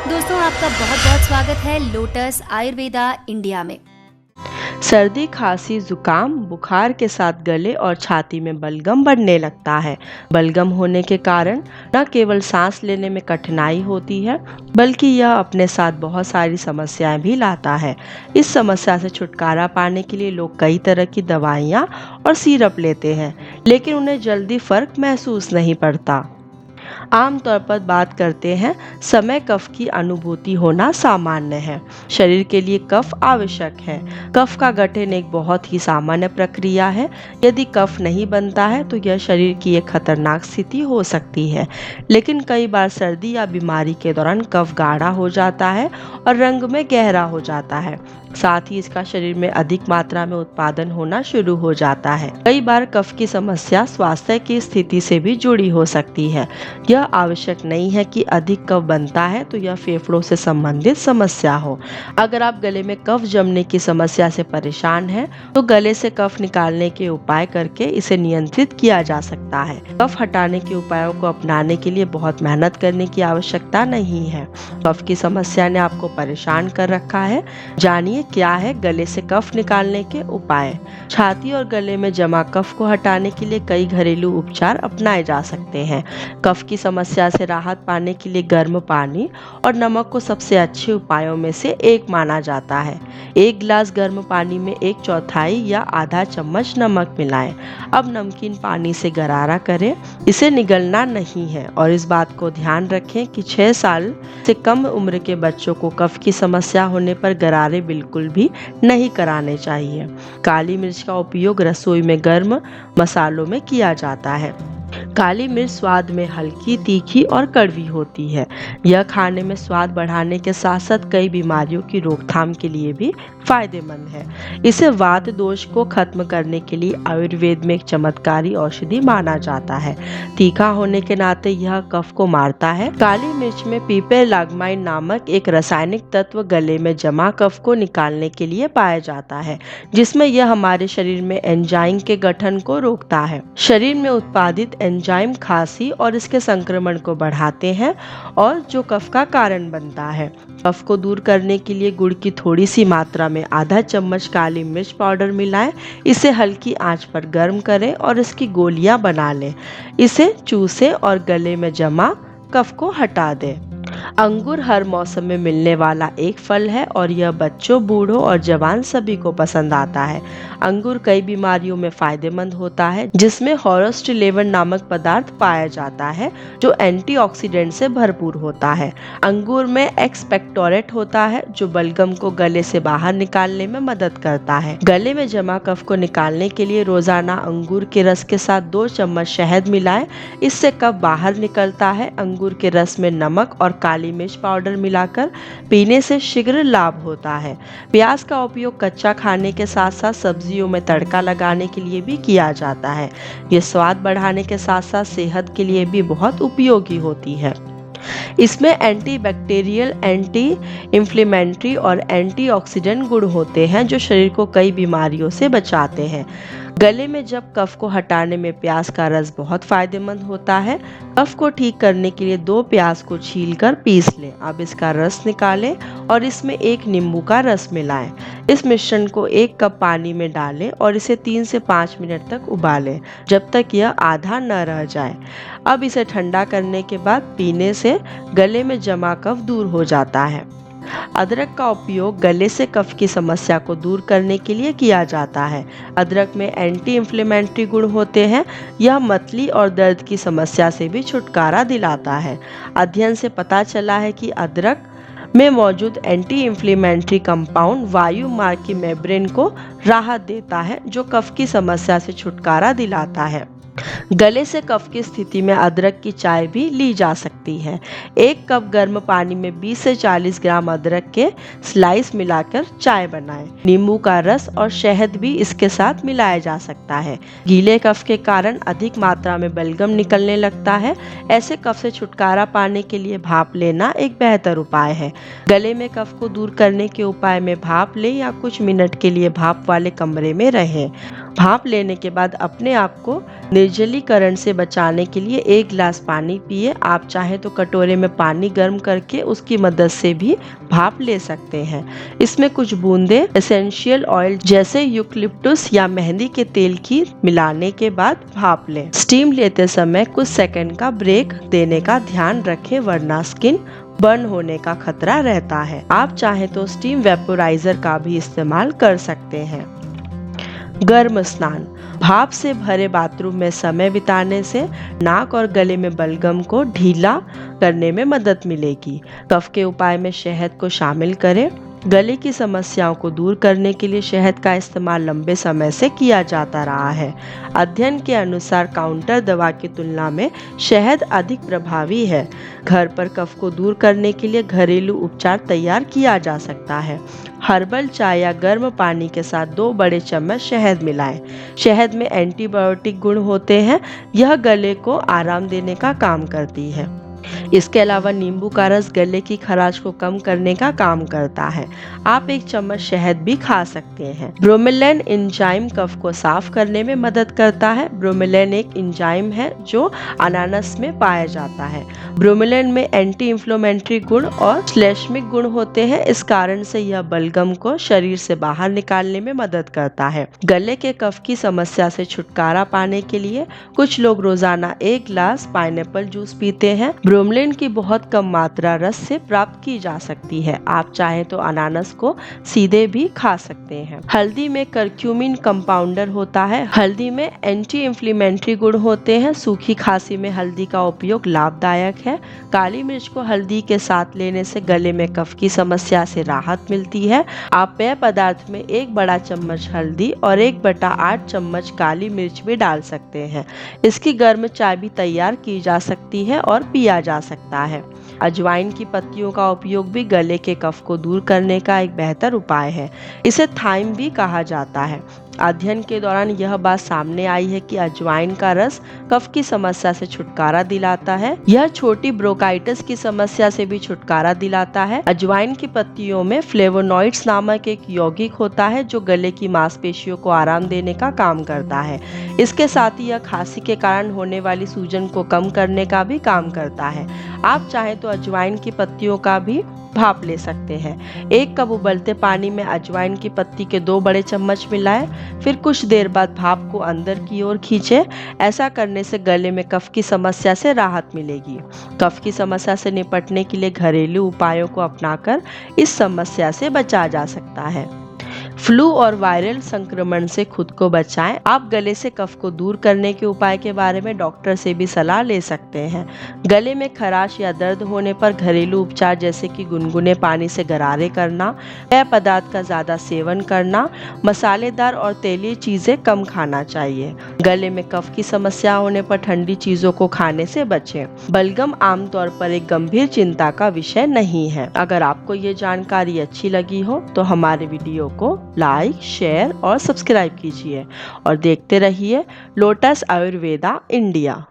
दोस्तों आपका बहुत बहुत स्वागत है लोटस आयुर्वेदा इंडिया में। सर्दी, खांसी, जुकाम, बुखार के साथ गले और छाती में बलगम बढ़ने लगता है। बलगम होने के कारण न केवल सांस लेने में कठिनाई होती है, बल्कि यह अपने साथ बहुत सारी समस्याएं भी लाता है। इस समस्या से छुटकारा पाने के लिए लोग कई तरह की दवाइयाँ और सिरप लेते हैं, लेकिन उन्हें जल्दी फर्क महसूस नहीं पड़ता। आमतौर पर बात करते हैं, समय कफ की अनुभूति होना सामान्य है। शरीर के लिए कफ आवश्यक है। कफ का गठन एक बहुत ही सामान्य प्रक्रिया है। यदि कफ नहीं बनता है तो यह शरीर की एक खतरनाक स्थिति हो सकती है। लेकिन कई बार सर्दी या बीमारी के दौरान कफ गाढ़ा हो जाता है और रंग में गहरा हो जाता है। साथ ही इसका शरीर में अधिक मात्रा में उत्पादन होना शुरू हो जाता है। कई बार कफ की समस्या स्वास्थ्य की स्थिति से भी जुड़ी हो सकती है। यह आवश्यक नहीं है कि अधिक कफ बनता है तो यह फेफड़ों से संबंधित समस्या हो। अगर आप गले में कफ जमने की समस्या से परेशान हैं, तो गले से कफ निकालने के उपाय करके इसे नियंत्रित किया जा सकता है। कफ हटाने के उपायों को अपनाने के लिए बहुत मेहनत करने की आवश्यकता नहीं है। कफ की समस्या ने आपको परेशान कर रखा है, जानिए क्या है गले से कफ निकालने के उपाय। छाती और गले में जमा कफ को हटाने के लिए कई घरेलू उपचार अपनाए जा सकते हैं। कफ की समस्या से राहत पाने के लिए गर्म पानी और नमक को सबसे अच्छे उपायों में से एक माना जाता है। एक गिलास गर्म पानी में 1/4 या आधा चम्मच नमक मिलाएं। अब नमकीन पानी से गरारा करें। इसे निगलना नहीं है और इस बात को ध्यान रखें कि 6 साल से कम उम्र के बच्चों को कफ की समस्या होने पर गरारे बिल्कुल भी नहीं कराने चाहिए। काली मिर्च का उपयोग रसोई में गर्म मसालों में किया जाता है। काली मिर्च स्वाद में हल्की, तीखी और कड़वी होती है। यह खाने में स्वाद बढ़ाने के साथ साथ कई बीमारियों की रोकथाम के लिए भी फायदेमंद है। इसे वात दोष को खत्म करने के लिए आयुर्वेद में एक चमत्कारी औषधि माना जाता है। तीखा होने के नाते यह कफ को मारता है। काली मिर्च में पिपेरालाग्माइन नामक एक रासायनिक तत्व गले में जमा कफ को निकालने के लिए पाया जाता है, जिसमें यह हमारे शरीर में एंजाइम के गठन को रोकता है। शरीर में उत्पादित एंजाइम खांसी और इसके संक्रमण को बढ़ाते हैं और जो कफ का कारण बनता है। कफ को दूर करने के लिए गुड़ की थोड़ी सी मात्रा में आधा चम्मच काली मिर्च पाउडर मिलाएं। इसे हल्की आंच पर गर्म करें और इसकी गोलियां बना लें। इसे चूसें और गले में जमा कफ को हटा दें। अंगूर हर मौसम में मिलने वाला एक फल है और यह बच्चों, बूढ़ों और जवान सभी को पसंद आता है। अंगूर कई बीमारियों में फायदेमंद होता है, जिसमें हॉरोस्टिलेवन नामक पदार्थ पाया जाता है जो एंटीऑक्सीडेंट से भरपूर होता है। अंगूर में एक्सपेक्टोरेट होता है जो बलगम को गले से बाहर निकालने में मदद करता है। गले में जमा कफ को निकालने के लिए रोजाना अंगूर के रस के साथ 2 चम्मच शहद मिलाएं। इससे कफ बाहर निकलता है। अंगूर के रस में नमक और काली मिर्च पाउडर मिलाकर पीने से शीघ्र लाभ होता है। प्याज का उपयोग कच्चा खाने के साथ साथ सब्जियों में तड़का लगाने के लिए भी किया जाता है। ये स्वाद बढ़ाने के साथ साथ सेहत के लिए भी बहुत उपयोगी होती है। इसमें एंटीबैक्टीरियल, एंटी इंफ्लेमेटरी और एंटीऑक्सीडेंट गुण होते हैं जो शरीर को कई बीमारियों से बचाते हैं। गले में जब कफ को हटाने में प्याज का रस बहुत फायदेमंद होता है। कफ को ठीक करने के लिए 2 प्याज को छीलकर पीस लें। अब इसका रस निकालें और इसमें 1 नींबू का रस मिलाएं। इस मिश्रण को 1 कप पानी में डालें और इसे 3 से 5 मिनट तक उबालें, जब तक यह आधा न रह जाए। अब इसे ठंडा करने के बाद पीने से गले में जमा कफ दूर हो जाता है। अदरक का उपयोग गले से कफ की समस्या को दूर करने के लिए किया जाता है। अदरक में एंटी इंफ्लेमेटरी गुण होते हैं। यह मतली और दर्द की समस्या से भी छुटकारा दिलाता है। अध्ययन से पता चला है कि अदरक में मौजूद एंटी इंफ्लेमेटरी कंपाउंड वायु मार्ग की मेम्ब्रेन को राहत देता है, जो कफ की समस्या से छुटकारा दिलाता है। गले से कफ की स्थिति में अदरक की चाय भी ली जा सकती है। 1 कप गर्म पानी में 20 से 40 ग्राम अदरक के स्लाइस मिलाकर चाय बनाएं। नींबू का रस और शहद भी इसके साथ मिलाया जा सकता है। गीले कफ के कारण अधिक मात्रा में बलगम निकलने लगता है। ऐसे कफ से छुटकारा पाने के लिए भाप लेना एक बेहतर उपाय है। गले में कफ को दूर करने के उपाय में भाप लें या कुछ मिनट के लिए भाप वाले कमरे में रहें। भाप लेने के बाद अपने आप को निर्जलीकरण से बचाने के लिए 1 गिलास पानी पिए। आप चाहें तो कटोरे में पानी गर्म करके उसकी मदद से भी भाप ले सकते हैं। इसमें कुछ बूंदे एसेंशियल ऑयल जैसे यूकलिप्टस या मेहंदी के तेल की मिलाने के बाद भाप लें। स्टीम लेते समय कुछ सेकंड का ब्रेक देने का ध्यान रखें, वरना स्किन बर्न होने का खतरा रहता है। आप चाहें तो स्टीम वेपोराइजर का भी इस्तेमाल कर सकते हैं। गर्म स्नान। भाप से भरे बाथरूम में समय बिताने से नाक और गले में बलगम को ढीला करने में मदद मिलेगी। कफ के उपाय में शहद को शामिल करें। गले की समस्याओं को दूर करने के लिए शहद का इस्तेमाल लंबे समय से किया जाता रहा है। अध्ययन के अनुसार काउंटर दवा की तुलना में शहद अधिक प्रभावी है। घर पर कफ को दूर करने के लिए घरेलू उपचार तैयार किया जा सकता है। हर्बल चाय या गर्म पानी के साथ 2 बड़े चम्मच शहद मिलाएं। शहद में एंटीबायोटिक गुण होते हैं, यह गले को आराम देने का काम करती है। इसके अलावा नींबू का रस गले की खराश को कम करने का काम करता है। आप 1 चम्मच शहद भी खा सकते हैं। ब्रोमेलैन एंजाइम कफ को साफ करने में मदद करता है। ब्रोमेलैन एक एंजाइम है जो अनानास में पाया जाता है। ब्रोमेलैन में एंटी इंफ्लेमेटरी गुण और श्लेष्मिक गुण होते हैं। इस कारण से यह बलगम को शरीर से बाहर निकालने में मदद करता है। गले के कफ की समस्या से छुटकारा पाने के लिए कुछ लोग रोजाना 1 गिलास पाइनएप्पल जूस पीते हैं। ब्रोमेलैन की बहुत कम मात्रा रस से प्राप्त की जा सकती है। आप चाहें तो अनानास को सीधे भी खा सकते हैं। हल्दी में करक्यूमिन कंपाउंडर होता है। हल्दी में एंटी इंफ्लेमेटरी गुण होते हैं। सूखी खांसी में हल्दी का उपयोग लाभदायक है। काली मिर्च को हल्दी के साथ लेने से गले में कफ की समस्या से राहत मिलती है। आप पेय पदार्थ में 1 बड़ा चम्मच हल्दी और 1/8 चम्मच काली मिर्च भी डाल सकते हैं। इसकी गर्म चाय भी तैयार की जा सकती है और पिया जा सकता है। अजवाइन की पत्तियों का उपयोग भी गले के कफ को दूर करने का एक बेहतर उपाय है। इसे थाइम भी कहा जाता है। अध्ययन के दौरान यह बात सामने आई है कि अजवाइन का रस कफ की समस्या से छुटकारा दिलाता है। यह छोटी ब्रोंकाइटिस की समस्या से भी छुटकारा दिलाता है। अजवाइन की पत्तियों में फ्लेवोनॉइड्स नामक एक यौगिक होता है जो गले की मांसपेशियों को आराम देने का काम करता है। इसके साथ ही यह खांसी के कारण होने वाली सूजन को कम करने का भी काम करता है। आप चाहें तो अजवाइन की पत्तियों का भी भाप ले सकते हैं। 1 कप उबलते पानी में अजवाइन की पत्ती के 2 बड़े चम्मच मिलाएं, फिर कुछ देर बाद भाप को अंदर की ओर खींचें। ऐसा करने से गले में कफ की समस्या से राहत मिलेगी। कफ की समस्या से निपटने के लिए घरेलू उपायों को अपनाकर इस समस्या से बचा जा सकता है। फ्लू और वायरल संक्रमण से खुद को बचाएं। आप गले से कफ को दूर करने के उपाय के बारे में डॉक्टर से भी सलाह ले सकते हैं। गले में खराश या दर्द होने पर घरेलू उपचार जैसे कि गुनगुने पानी से गरारे करना, पेय पदार्थ का ज़्यादा सेवन करना, मसालेदार और तेलीय चीज़ें कम खाना चाहिए। गले में कफ की समस्या होने पर ठंडी चीज़ों को खाने से बचें। बलगम आमतौर पर एक गंभीर चिंता का विषय नहीं है। अगर आपको ये जानकारी अच्छी लगी हो तो हमारे वीडियो को लाइक, शेयर और सब्सक्राइब कीजिए और देखते रहिए लोटस आयुर्वेदा इंडिया।